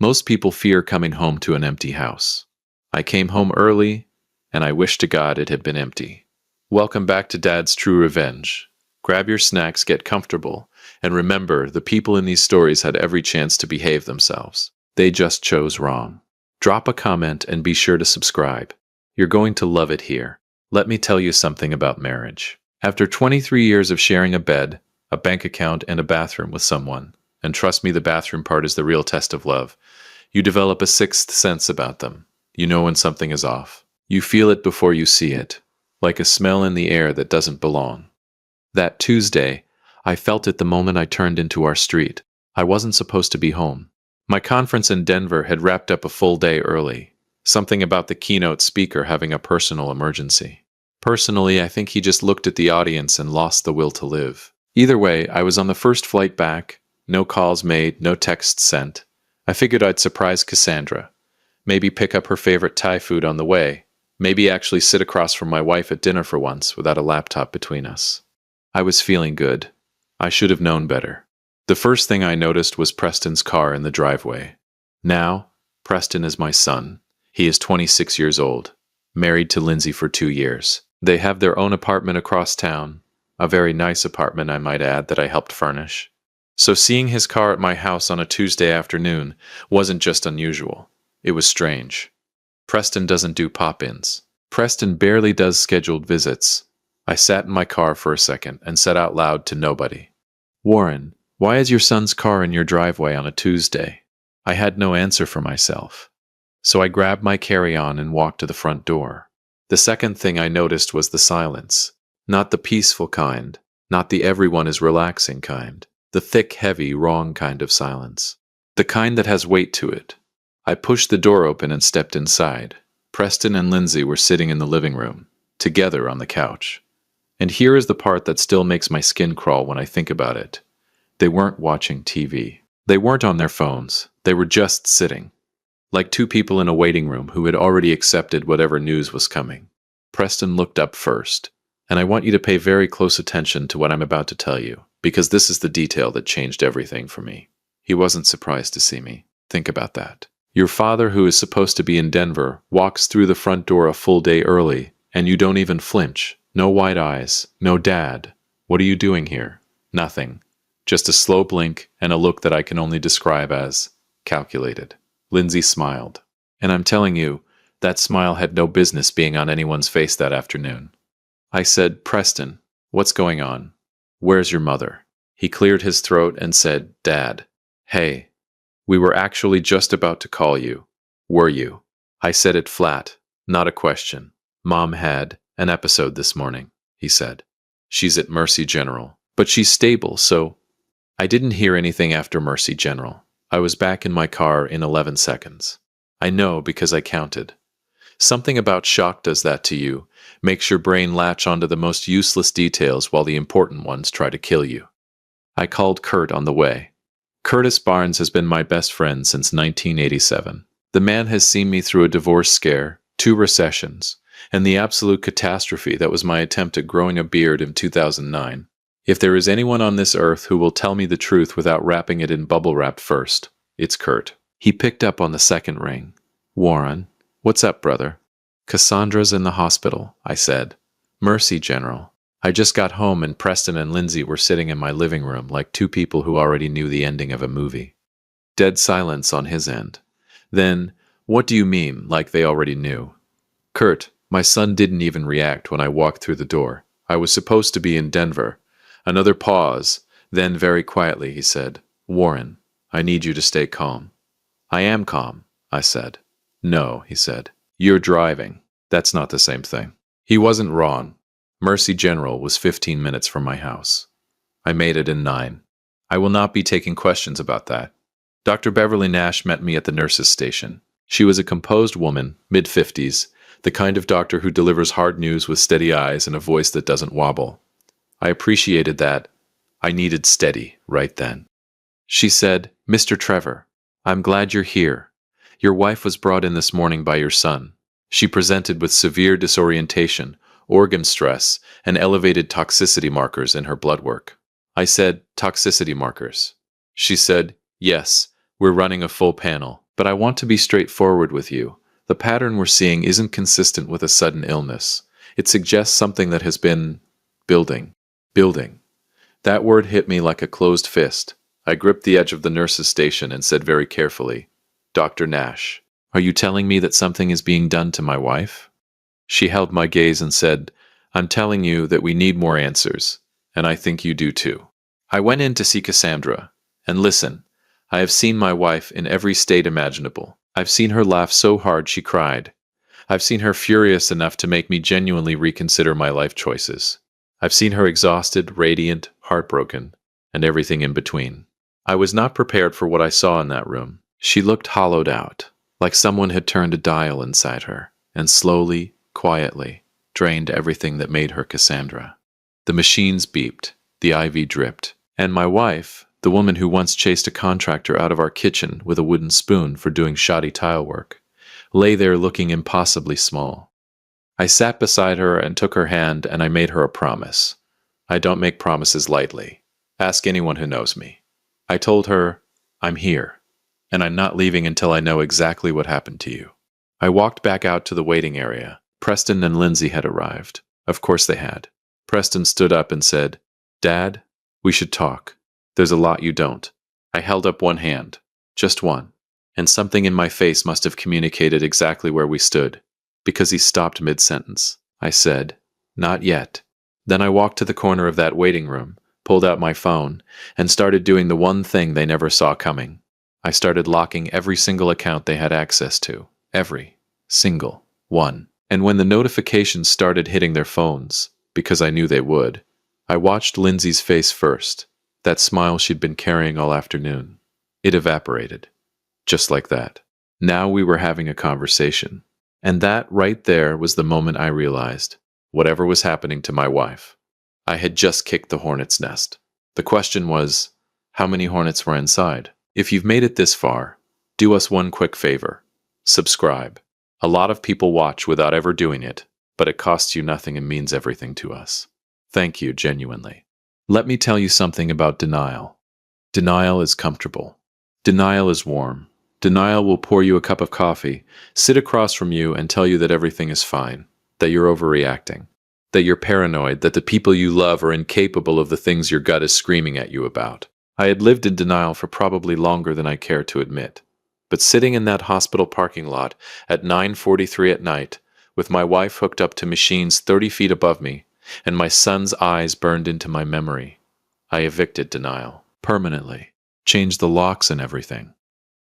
Most people fear coming home to an empty house. I came home early, and I wish to God it had been empty. Welcome back to Dad's True Revenge. Grab your snacks, get comfortable, and remember, the people in these stories had every chance to behave themselves. They just chose wrong. Drop a comment and be sure to subscribe. You're going to love it here. Let me tell you something about marriage. After 23 years of sharing a bed, a bank account, and a bathroom with someone, and trust me, the bathroom part is the real test of love, you develop a sixth sense about them. You know when something is off. You feel it before you see it, like a smell in the air that doesn't belong. That Tuesday, I felt it the moment I turned into our street. I wasn't supposed to be home. My conference in Denver had wrapped up a full day early. Something about the keynote speaker having a personal emergency. Personally, I think he just looked at the audience and lost the will to live. Either way, I was on the first flight back. No calls made, no texts sent. I figured I'd surprise Cassandra. Maybe pick up her favorite Thai food on the way. Maybe actually sit across from my wife at dinner for once without a laptop between us. I was feeling good. I should have known better. The first thing I noticed was Preston's car in the driveway. Now, Preston is my son. He is 26 years old, married to Lindsay for 2 years. They have their own apartment across town, a very nice apartment, I might add, that I helped furnish. So seeing his car at my house on a Tuesday afternoon wasn't just unusual. It was strange. Preston doesn't do pop-ins. Preston barely does scheduled visits. I sat in my car for a second and said out loud to nobody, "Warren, why is your son's car in your driveway on a Tuesday?" I had no answer for myself. So I grabbed my carry-on and walked to the front door. The second thing I noticed was the silence. Not the peaceful kind, not the everyone is relaxing kind. The thick, heavy, wrong kind of silence. The kind that has weight to it. I pushed the door open and stepped inside. Preston and Lindsay were sitting in the living room, together on the couch. And here is the part that still makes my skin crawl when I think about it. They weren't watching TV. They weren't on their phones. They were just sitting. Like two people in a waiting room who had already accepted whatever news was coming. Preston looked up first, and I want you to pay very close attention to what I'm about to tell you, because this is the detail that changed everything for me. He wasn't surprised to see me. Think about that. Your father, who is supposed to be in Denver, walks through the front door a full day early, and you don't even flinch. No wide eyes. No dad. What are you doing here? Nothing. Just a slow blink and a look that I can only describe as calculated. Lindsay smiled. And I'm telling you, that smile had no business being on anyone's face that afternoon. I said, "Preston, what's going on? Where's your mother?" He cleared his throat and said, "Dad, hey, we were actually just about to call you. Were you?" I said it flat, not a question. "Mom had an episode this morning," he said. "She's at Mercy General, but she's stable, so—" I didn't hear anything after Mercy General. I was back in my car in 11 seconds. I know because I counted. Something about shock does that to you, makes your brain latch onto the most useless details while the important ones try to kill you. I called Kurt on the way. Curtis Barnes has been my best friend since 1987. The man has seen me through a divorce scare, 2 recessions, and the absolute catastrophe that was my attempt at growing a beard in 2009. If there is anyone on this earth who will tell me the truth without wrapping it in bubble wrap first, it's Kurt. He picked up on the second ring. "Warren, what's up, brother?" "Cassandra's in the hospital," I said. "Mercy General. I just got home and Preston and Lindsay were sitting in my living room like two people who already knew the ending of a movie." Dead silence on his end. Then, "What do you mean, like they already knew?" "Kurt, my son didn't even react when I walked through the door. I was supposed to be in Denver." Another pause, then very quietly he said, "Warren, I need you to stay calm." "I am calm," I said. "No," he said. "You're driving. That's not the same thing." He wasn't wrong. Mercy General was 15 minutes from my house. I made it in 9. I will not be taking questions about that. Dr. Beverly Nash met me at the nurses' station. She was a composed woman, mid-50s, the kind of doctor who delivers hard news with steady eyes and a voice that doesn't wobble. I appreciated that. I needed steady right then. She said, "Mr. Trevor, I'm glad you're here. Your wife was brought in this morning by your son. She presented with severe disorientation, organ stress, and elevated toxicity markers in her blood work." I said, "Toxicity markers?" She said, "Yes, we're running a full panel, But I want to be straightforward with you. The pattern we're seeing isn't consistent with a sudden illness. It suggests something that has been building. Building. That word hit me like a closed fist. I gripped the edge of the nurse's station and said very carefully, "Dr. Nash, are you telling me that something is being done to my wife?" She held my gaze and said, "I'm telling you that we need more answers, and I think you do too." I went in to see Cassandra, and listen, I have seen my wife in every state imaginable. I've seen her laugh so hard she cried. I've seen her furious enough to make me genuinely reconsider my life choices. I've seen her exhausted, radiant, heartbroken, and everything in between. I was not prepared for what I saw in that room. She looked hollowed out, like someone had turned a dial inside her, and slowly, quietly, drained everything that made her Cassandra. The machines beeped, the IV dripped, and my wife, the woman who once chased a contractor out of our kitchen with a wooden spoon for doing shoddy tile work, lay there looking impossibly small. I sat beside her and took her hand, and I made her a promise. I don't make promises lightly. Ask anyone who knows me. I told her, "I'm here, and I'm not leaving until I know exactly what happened to you." I walked back out to the waiting area. Preston and Lindsay had arrived. Of course they had. Preston stood up and said, "Dad, we should talk. There's a lot you don't." I held up one hand, just one, and something in my face must have communicated exactly where we stood, because he stopped mid-sentence. I said, "Not yet." Then I walked to the corner of that waiting room, pulled out my phone, and started doing the one thing they never saw coming. I started locking every single account they had access to. Every single one. And when the notifications started hitting their phones, because I knew they would, I watched Lindsay's face first. That smile she'd been carrying all afternoon. It evaporated. Just like that. Now we were having a conversation. And that right there was the moment I realized, whatever was happening to my wife, I had just kicked the hornet's nest. The question was, how many hornets were inside? If you've made it this far, do us one quick favor. Subscribe. A lot of people watch without ever doing it, but it costs you nothing and means everything to us. Thank you, genuinely. Let me tell you something about denial. Denial is comfortable. Denial is warm. Denial will pour you a cup of coffee, sit across from you and tell you that everything is fine, that you're overreacting, that you're paranoid, that the people you love are incapable of the things your gut is screaming at you about. I had lived in denial for probably longer than I care to admit. But sitting in that hospital parking lot at 9:43 at night, with my wife hooked up to machines 30 feet above me, and my son's eyes burned into my memory, I evicted denial. Permanently. Changed the locks and everything.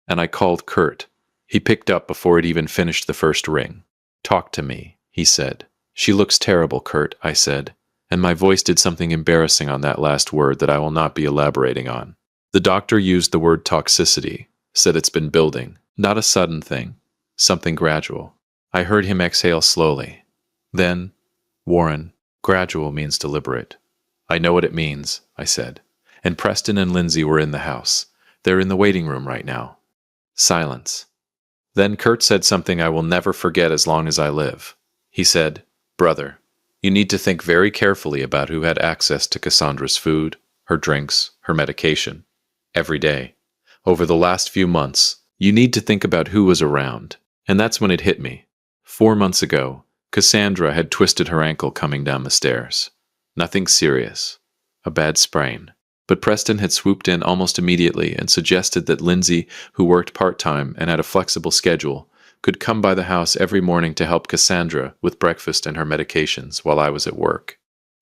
And I called Kurt. He picked up before it even finished the first ring. "Talk to me," he said. "She looks terrible, Kurt," I said, and my voice did something embarrassing on that last word that I will not be elaborating on. The doctor used the word toxicity, said it's been building, not a sudden thing, something gradual. I heard him exhale slowly. Then, "Warren, gradual means deliberate." "I know what it means," I said. And Preston and Lindsay were in the house. They're in the waiting room right now. Silence. Then Kurt said something I will never forget as long as I live. He said, "Brother, you need to think very carefully about who had access to Cassandra's food, her drinks, her medication. Every day. Over the last few months, you need to think about who was around." And that's when it hit me. 4 months ago, Cassandra had twisted her ankle coming down the stairs. Nothing serious. A bad sprain. But Preston had swooped in almost immediately and suggested that Lindsay, who worked part-time and had a flexible schedule, could come by the house every morning to help Cassandra with breakfast and her medications while I was at work.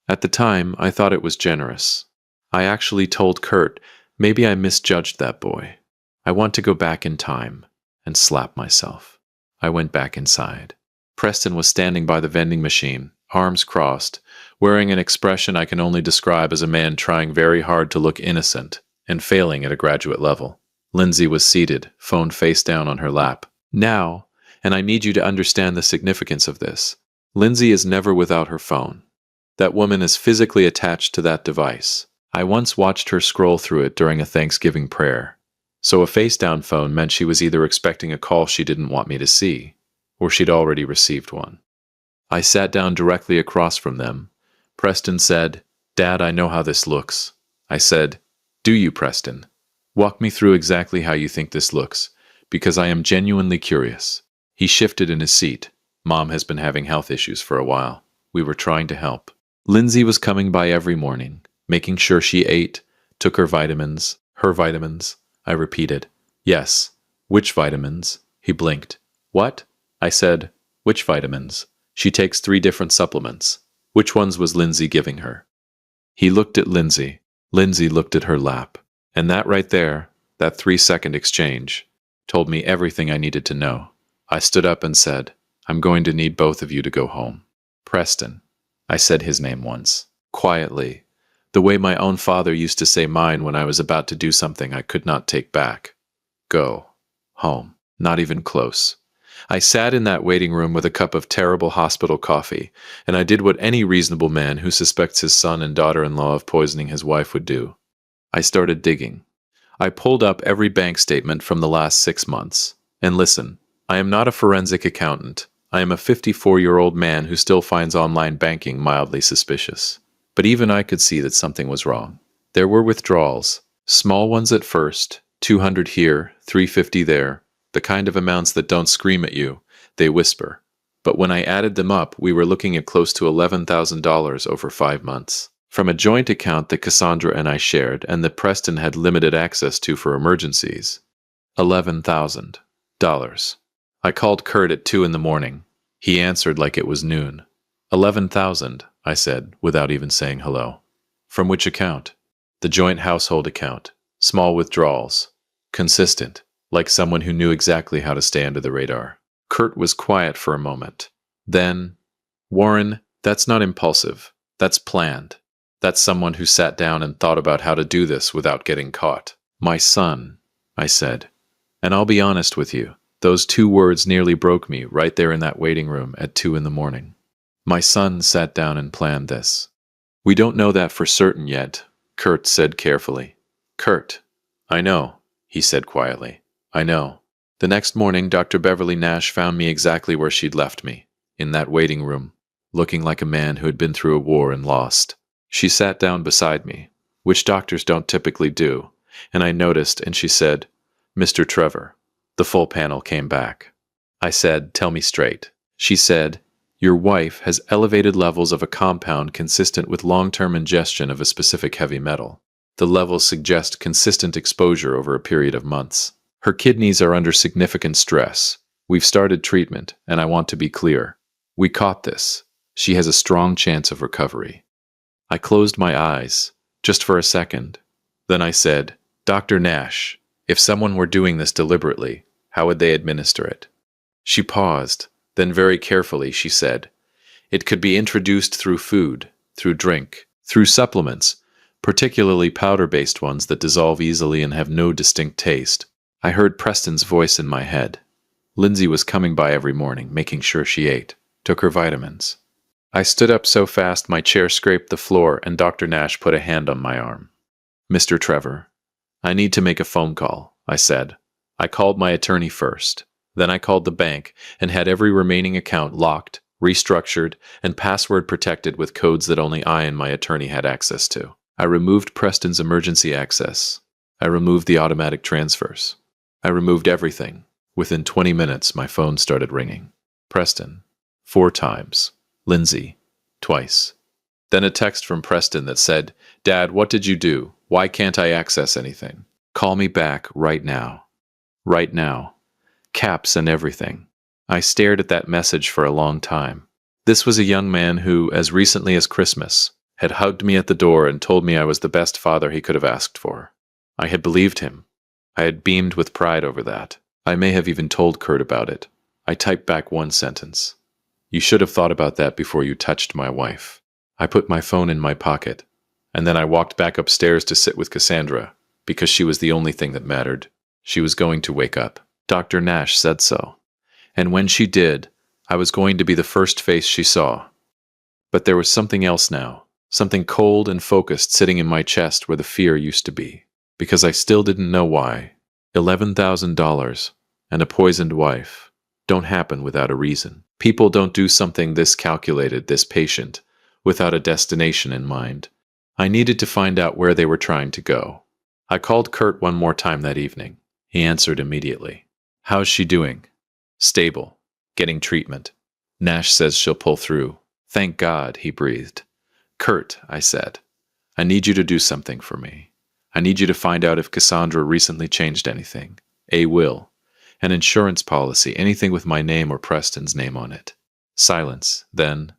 At the time, I thought it was generous. I actually told Kurt, maybe I misjudged that boy. I want to go back in time and slap myself. I went back inside. Preston was standing by the vending machine, arms crossed, wearing an expression I can only describe as a man trying very hard to look innocent and failing at a graduate level. Lindsay was seated, phone face down on her lap. Now, and I need you to understand the significance of this, Lindsay is never without her phone. That woman is physically attached to that device. I once watched her scroll through it during a Thanksgiving prayer. So a face-down phone meant she was either expecting a call she didn't want me to see, or she'd already received one. I sat down directly across from them. Preston said, "Dad, I know how this looks." I said, "Do you, Preston? Walk me through exactly how you think this looks, because I am genuinely curious. He shifted in his seat. Mom has been having health issues for a while. We were trying to help. Lindsay was coming by every morning, making sure she ate, took her vitamins. Her vitamins? I repeated. Yes. Which vitamins? He blinked. What? I said, which vitamins? She takes 3 different supplements. Which ones was Lindsay giving her? He looked at Lindsay. Lindsay looked at her lap. And that right there, that 3-second exchange, told me everything I needed to know. I stood up and said, I'm going to need both of you to go home. Preston. I said his name once, quietly, the way my own father used to say mine when I was about to do something I could not take back. Go. Home. Not even close. I sat in that waiting room with a cup of terrible hospital coffee, and I did what any reasonable man who suspects his son and daughter-in-law of poisoning his wife would do. I started digging. I pulled up every bank statement from the last 6 months. And listen, I am not a forensic accountant. I am a 54-year-old man who still finds online banking mildly suspicious. But even I could see that something was wrong. There were withdrawals, small ones at first, 200 here, 350 there, the kind of amounts that don't scream at you, they whisper. But when I added them up, we were looking at close to $11,000 over 5 months. From a joint account that Cassandra and I shared and that Preston had limited access to for emergencies. $11,000. I called Kurt at 2 in the morning. He answered like it was noon. 11,000, I said, without even saying hello. From which account? The joint household account. Small withdrawals. Consistent, like someone who knew exactly how to stay under the radar. Kurt was quiet for a moment. Then, Warren, that's not impulsive. That's planned. That's someone who sat down and thought about how to do this without getting caught. My son, I said. And I'll be honest with you, those 2 words nearly broke me right there in that waiting room at 2 in the morning. My son sat down and planned this. We don't know that for certain yet, Kurt said carefully. Kurt, I know, he said quietly. I know. The next morning, Dr. Beverly Nash found me exactly where she'd left me, in that waiting room, looking like a man who had been through a war and lost. She sat down beside me, which doctors don't typically do, and I noticed, and she said, Mr. Trevor. The full panel came back. I said, tell me straight. She said, your wife has elevated levels of a compound consistent with long-term ingestion of a specific heavy metal. The levels suggest consistent exposure over a period of months. Her kidneys are under significant stress. We've started treatment, and I want to be clear. We caught this. She has a strong chance of recovery. I closed my eyes, just for a second. Then I said, Dr. Nash, if someone were doing this deliberately, how would they administer it? She paused, then very carefully she said, it could be introduced through food, through drink, through supplements, particularly powder-based ones that dissolve easily and have no distinct taste. I heard Preston's voice in my head. Lindsay was coming by every morning, making sure she ate, took her vitamins. I stood up so fast my chair scraped the floor and Dr. Nash put a hand on my arm. Mr. Trevor, I need to make a phone call, I said. I called my attorney first. Then I called the bank and had every remaining account locked, restructured, and password protected with codes that only I and my attorney had access to. I removed Preston's emergency access. I removed the automatic transfers. I removed everything. Within 20 minutes, my phone started ringing. Preston, 4 times. Lindsay, twice. Then a text from Preston that said, Dad, what did you do? Why can't I access anything? Call me back right now. Right now. Caps and everything. I stared at that message for a long time. This was a young man who, as recently as Christmas, had hugged me at the door and told me I was the best father he could have asked for. I had believed him. I had beamed with pride over that. I may have even told Kurt about it. I typed back one sentence. You should have thought about that before you touched my wife. I put my phone in my pocket, and then I walked back upstairs to sit with Cassandra, because she was the only thing that mattered. She was going to wake up. Dr. Nash said so. And when she did, I was going to be the first face she saw. But there was something else now, something cold and focused sitting in my chest where the fear used to be, because I still didn't know why. $11,000 and a poisoned wife don't happen without a reason. People don't do something this calculated, this patient, without a destination in mind. I needed to find out where they were trying to go. I called Kurt one more time that evening. He answered immediately. How's she doing? Stable. Getting treatment. Nash says she'll pull through. Thank God, he breathed. Kurt, I said, I need you to do something for me. I need you to find out if Cassandra recently changed anything. A will. An insurance policy, anything with my name or Preston's name on it. Silence. Then,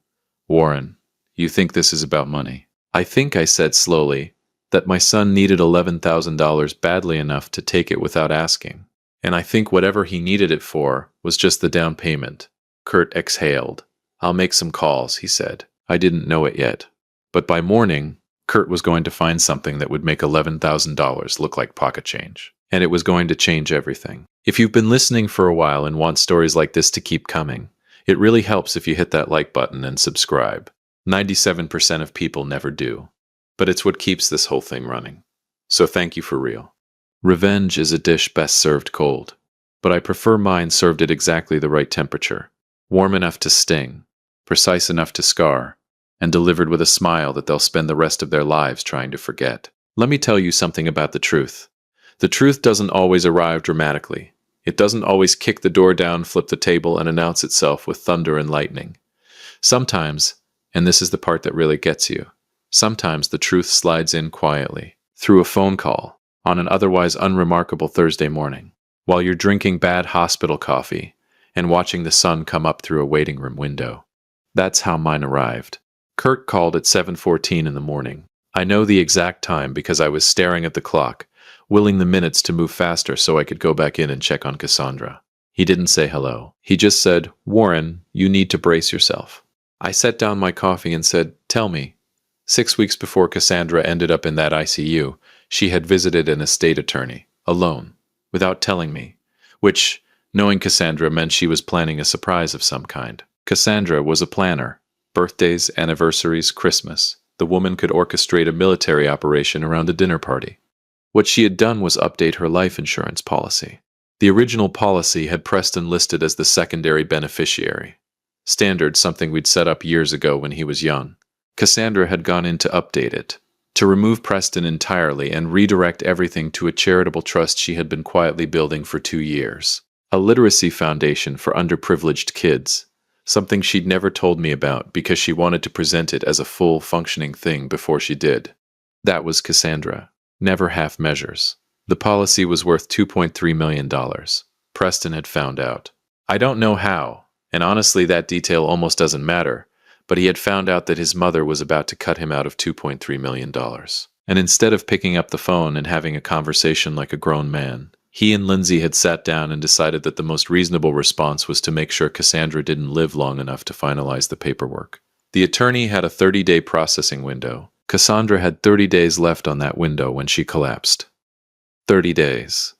Warren, you think this is about money? I think, I said slowly, that my son needed $11,000 badly enough to take it without asking. And I think whatever he needed it for was just the down payment. Kurt exhaled. I'll make some calls, he said. I didn't know it yet. But by morning, Kurt was going to find something that would make $11,000 look like pocket change. And it was going to change everything. If you've been listening for a while and want stories like this to keep coming, it really helps if you hit that like button and subscribe. 97% of people never do. But it's what keeps this whole thing running. So thank you for real. Revenge is a dish best served cold. But I prefer mine served at exactly the right temperature. Warm enough to sting, precise enough to scar, and delivered with a smile that they'll spend the rest of their lives trying to forget. Let me tell you something about the truth. The truth doesn't always arrive dramatically. It doesn't always kick the door down, flip the table, and announce itself with thunder and lightning. Sometimes, and this is the part that really gets you, sometimes the truth slides in quietly, through a phone call, on an otherwise unremarkable Thursday morning, while you're drinking bad hospital coffee and watching the sun come up through a waiting room window. That's how mine arrived. Kurt called at 7:14 in the morning. I know the exact time because I was staring at the clock, willing the minutes to move faster so I could go back in and check on Cassandra. He didn't say hello. He just said, Warren, you need to brace yourself. I set down my coffee and said, tell me. 6 weeks before Cassandra ended up in that ICU, she had visited an estate attorney, alone, without telling me, which, knowing Cassandra, meant she was planning a surprise of some kind. Cassandra was a planner. Birthdays, anniversaries, Christmas. The woman could orchestrate a military operation around a dinner party. What she had done was update her life insurance policy. The original policy had Preston listed as the secondary beneficiary. Standard, something we'd set up years ago when he was young. Cassandra had gone in to update it, to remove Preston entirely and redirect everything to a charitable trust she had been quietly building for 2 years. A literacy foundation for underprivileged kids. Something she'd never told me about because she wanted to present it as a full, functioning thing before she did. That was Cassandra. Never half measures. The policy was worth $2.3 million. Preston had found out. I don't know how, and honestly that detail almost doesn't matter, but he had found out that his mother was about to cut him out of $2.3 million. And instead of picking up the phone and having a conversation like a grown man, he and Lindsay had sat down and decided that the most reasonable response was to make sure Cassandra didn't live long enough to finalize the paperwork. The attorney had a 30-day processing window. Cassandra had 30 days left on that window when she collapsed. 30 days.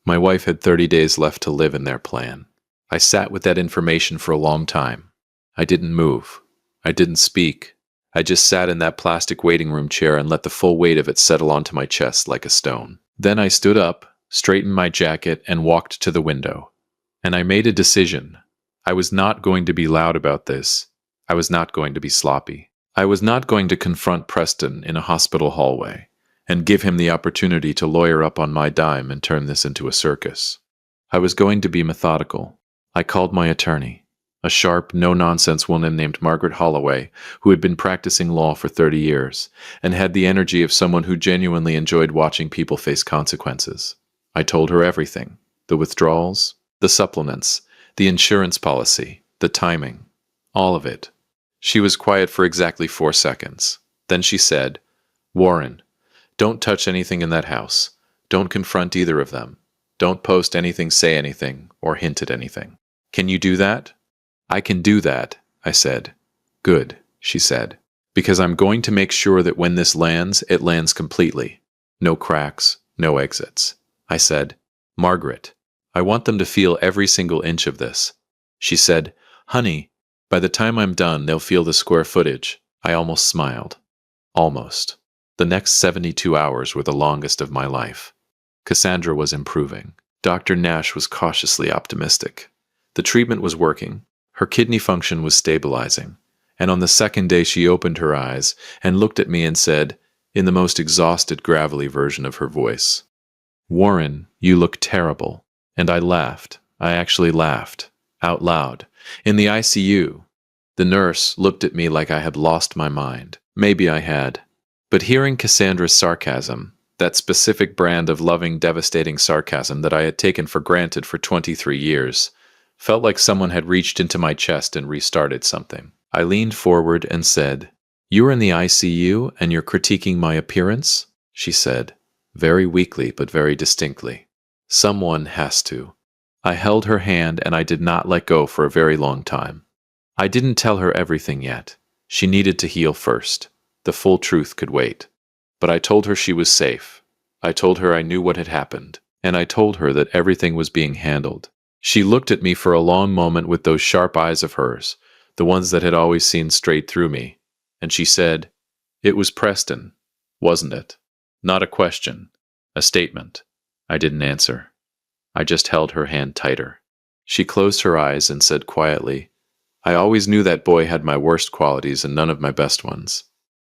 My wife had 30 days left to live in their plan. I sat with that information for a long time. I didn't move. I didn't speak. I just sat in that plastic waiting room chair and let the full weight of it settle onto my chest like a stone. Then I stood up, straightened my jacket, and walked to the window. And I made a decision. I was not going to be loud about this. I was not going to be sloppy. I was not going to confront Preston in a hospital hallway and give him the opportunity to lawyer up on my dime and turn this into a circus. I was going to be methodical. I called my attorney, a sharp, no-nonsense woman named Margaret Holloway, who had been practicing law for 30 years and had the energy of someone who genuinely enjoyed watching people face consequences. I told her everything: the withdrawals, the supplements, the insurance policy, the timing, all of it. She was quiet for exactly 4 seconds. Then she said, Warren, don't touch anything in that house. Don't confront either of them. Don't post anything, say anything, or hint at anything. Can you do that? I can do that, I said. Good, she said, because I'm going to make sure that when this lands, it lands completely. No cracks, no exits. I said, Margaret, I want them to feel every single inch of this. She said, honey, by the time I'm done, they'll feel the square footage. I almost smiled. Almost. The next 72 hours were the longest of my life. Cassandra was improving. Dr. Nash was cautiously optimistic. The treatment was working. Her kidney function was stabilizing. And on the second day she opened her eyes and looked at me and said, in the most exhausted, gravelly version of her voice, Warren, you look terrible. And I laughed. I actually laughed, out loud, in the ICU. The nurse looked at me like I had lost my mind. Maybe I had. But hearing Cassandra's sarcasm, that specific brand of loving, devastating sarcasm that I had taken for granted for 23 years, felt like someone had reached into my chest and restarted something. I leaned forward and said, "You are in the ICU and you're critiquing my appearance?" she said, very weakly but very distinctly. Someone has to. I held her hand and I did not let go for a very long time. I didn't tell her everything yet. She needed to heal first. The full truth could wait. But I told her she was safe. I told her I knew what had happened. And I told her that everything was being handled. She looked at me for a long moment with those sharp eyes of hers, the ones that had always seen straight through me. And she said, "It was Preston, wasn't it?" Not a question. A statement. I didn't answer. I just held her hand tighter. She closed her eyes and said quietly, "I always knew that boy had my worst qualities and none of my best ones.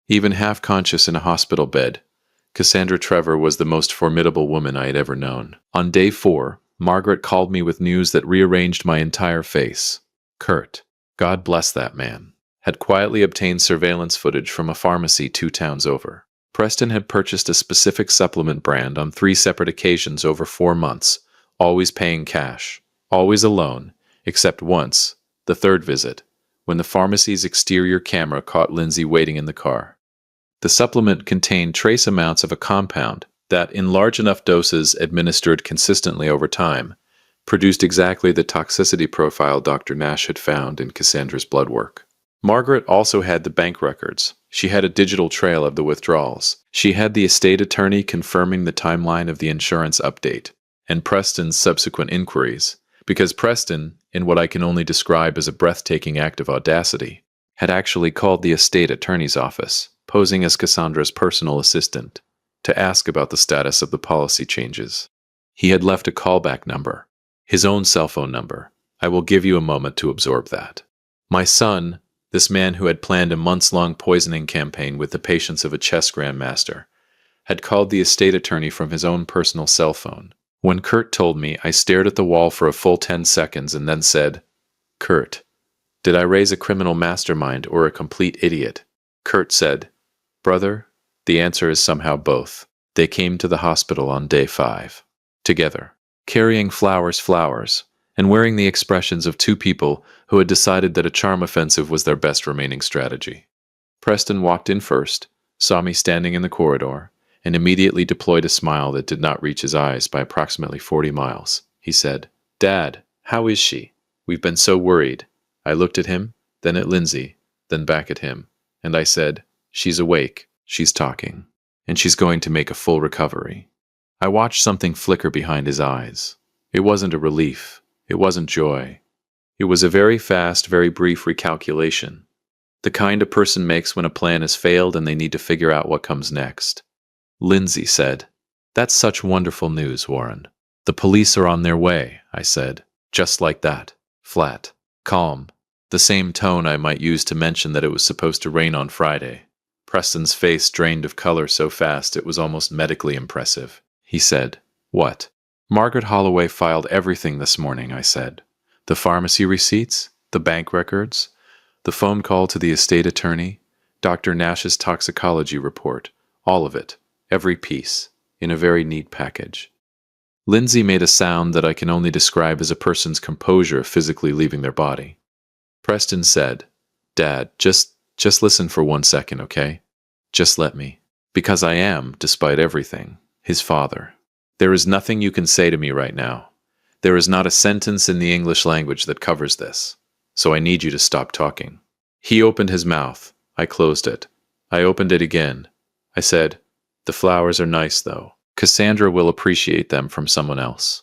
Even half-conscious in a hospital bed, Cassandra Trevor was the most formidable woman I had ever known." On day 4, Margaret called me with news that rearranged my entire face. Kurt, God bless that man, had quietly obtained surveillance footage from a pharmacy 2 towns over. Preston had purchased a specific supplement brand on 3 separate occasions over 4 months, always paying cash, always alone, except once, the 3rd visit, when the pharmacy's exterior camera caught Lindsay waiting in the car. The supplement contained trace amounts of a compound that, in large enough doses administered consistently over time, produced exactly the toxicity profile Dr. Nash had found in Cassandra's blood work. Margaret also had the bank records. She had a digital trail of the withdrawals. She had the estate attorney confirming the timeline of the insurance update, and Preston's subsequent inquiries, because Preston, in what I can only describe as a breathtaking act of audacity, had actually called the estate attorney's office, posing as Cassandra's personal assistant, to ask about the status of the policy changes. He had left a callback number, his own cell phone number. I will give you a moment to absorb that. My son, this man who had planned a months-long poisoning campaign with the patience of a chess grandmaster, had called the estate attorney from his own personal cell phone. When Kurt told me, I stared at the wall for a full 10 seconds and then said, "Kurt, did I raise a criminal mastermind or a complete idiot?" Kurt said, "Brother, the answer is somehow both." They came to the hospital on day 5. Together, carrying flowers, and wearing the expressions of 2 people who had decided that a charm offensive was their best remaining strategy. Preston walked in first, saw me standing in the corridor, and immediately deployed a smile that did not reach his eyes by approximately 40 miles. He said, "Dad, how is she? We've been so worried." I looked at him, then at Lindsay, then back at him, and I said, "She's awake, she's talking, and she's going to make a full recovery." I watched something flicker behind his eyes. It wasn't a relief. It wasn't joy. It was a very fast, very brief recalculation. The kind a person makes when a plan has failed and they need to figure out what comes next. Lindsay said, "That's such wonderful news, Warren." "The police are on their way," I said, just like that, flat, calm, the same tone I might use to mention that it was supposed to rain on Friday. Preston's face drained of color so fast it was almost medically impressive. He said, "What?" "Margaret Holloway filed everything this morning," I said. "The pharmacy receipts, the bank records, the phone call to the estate attorney, Dr. Nash's toxicology report, all of it, every piece, in a very neat package." Lindsay made a sound that I can only describe as a person's composure physically leaving their body. Preston said, "Dad, just listen for 1 second, okay? Just let me. Because I am, despite everything, his father. There is nothing you can say to me right now. There is not a sentence in the English language that covers this. So I need you to stop talking." He opened his mouth. I closed it. I opened it again. I said, "The flowers are nice, though. Cassandra will appreciate them from someone else."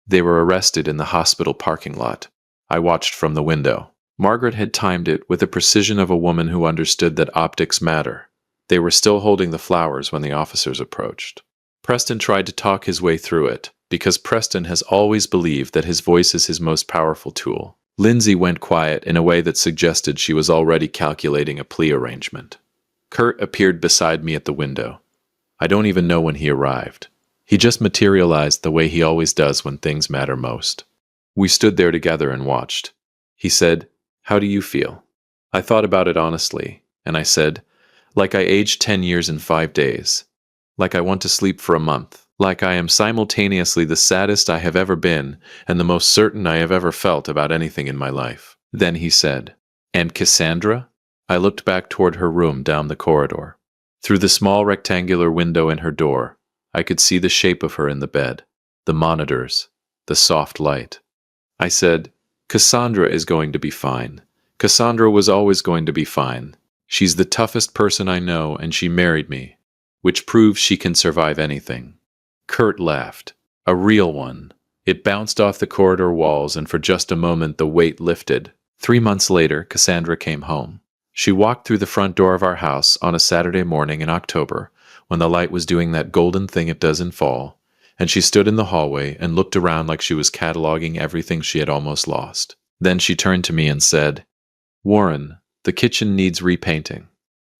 They were arrested in the hospital parking lot. I watched from the window. Margaret had timed it with the precision of a woman who understood that optics matter. They were still holding the flowers when the officers approached. Preston tried to talk his way through it, because Preston has always believed that his voice is his most powerful tool. Lindsay went quiet in a way that suggested she was already calculating a plea arrangement. Kurt appeared beside me at the window. I don't even know when he arrived. He just materialized the way he always does when things matter most. We stood there together and watched. He said, "How do you feel?" I thought about it honestly, and I said, "Like I aged 10 years in 5 days. Like I want to sleep for a month. Like I am simultaneously the saddest I have ever been and the most certain I have ever felt about anything in my life." Then he said, "And Cassandra?" I looked back toward her room down the corridor. Through the small rectangular window in her door, I could see the shape of her in the bed, the monitors, the soft light. I said, "Cassandra is going to be fine. Cassandra was always going to be fine. She's the toughest person I know, and she married me, which proves she can survive anything." Kurt laughed. A real one. It bounced off the corridor walls, and for just a moment the weight lifted. 3 months later, Cassandra came home. She walked through the front door of our house on a Saturday morning in October, when the light was doing that golden thing it does in fall, and she stood in the hallway and looked around like she was cataloging everything she had almost lost. Then she turned to me and said, "Warren, the kitchen needs repainting."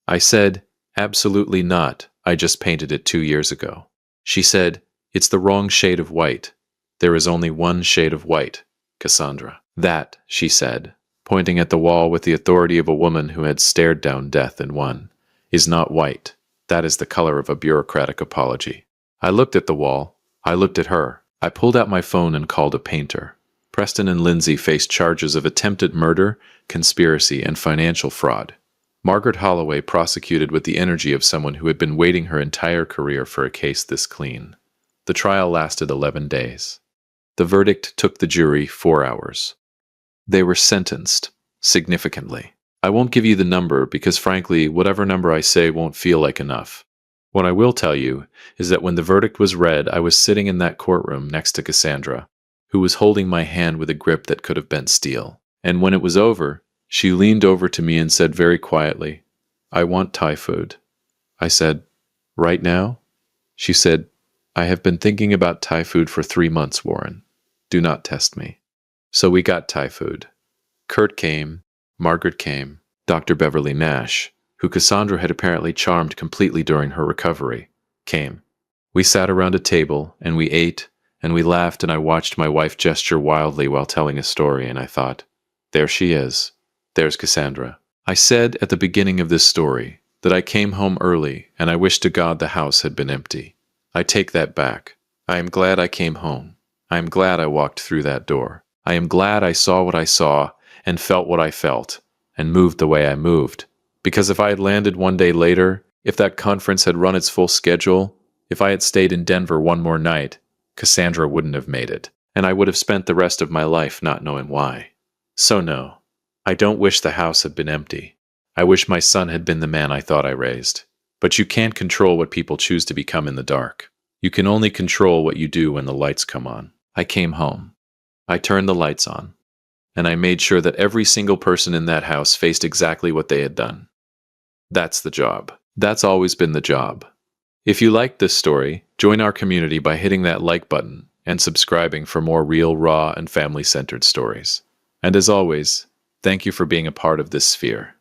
I said, "Absolutely not. I just painted it 2 years ago." She said, "It's the wrong shade of white. There is only one shade of white, Cassandra." "That," she said, pointing at the wall with the authority of a woman who had stared down death and won, "is not white. That is the color of a bureaucratic apology." I looked at the wall. I looked at her. I pulled out my phone and called a painter. Preston and Lindsay faced charges of attempted murder, conspiracy, and financial fraud. Margaret Holloway prosecuted with the energy of someone who had been waiting her entire career for a case this clean. The trial lasted 11 days. The verdict took the jury 4 hours. They were sentenced, significantly. I won't give you the number because, frankly, whatever number I say won't feel like enough. What I will tell you is that when the verdict was read, I was sitting in that courtroom next to Cassandra, who was holding my hand with a grip that could have bent steel. And when it was over, she leaned over to me and said very quietly, "I want Thai food." I said, "Right now?" She said, "I have been thinking about Thai food for 3 months, Warren. Do not test me." So we got Thai food. Kurt came, Margaret came, Dr. Beverly Nash, who Cassandra had apparently charmed completely during her recovery, came. We sat around a table, and we ate, and we laughed, and I watched my wife gesture wildly while telling a story, and I thought, there she is. There's Cassandra. I said at the beginning of this story that I came home early, and I wish to God the house had been empty. I take that back. I am glad I came home. I am glad I walked through that door. I am glad I saw what I saw, and felt what I felt, and moved the way I moved. Because if I had landed one day later, if that conference had run its full schedule, if I had stayed in Denver one more night, Cassandra wouldn't have made it, and I would have spent the rest of my life not knowing why. So no, I don't wish the house had been empty. I wish my son had been the man I thought I raised. But you can't control what people choose to become in the dark. You can only control what you do when the lights come on. I came home. I turned the lights on. And I made sure that every single person in that house faced exactly what they had done. That's the job. That's always been the job. If you liked this story, join our community by hitting that like button and subscribing for more real, raw, and family-centered stories. And as always, thank you for being a part of this sphere.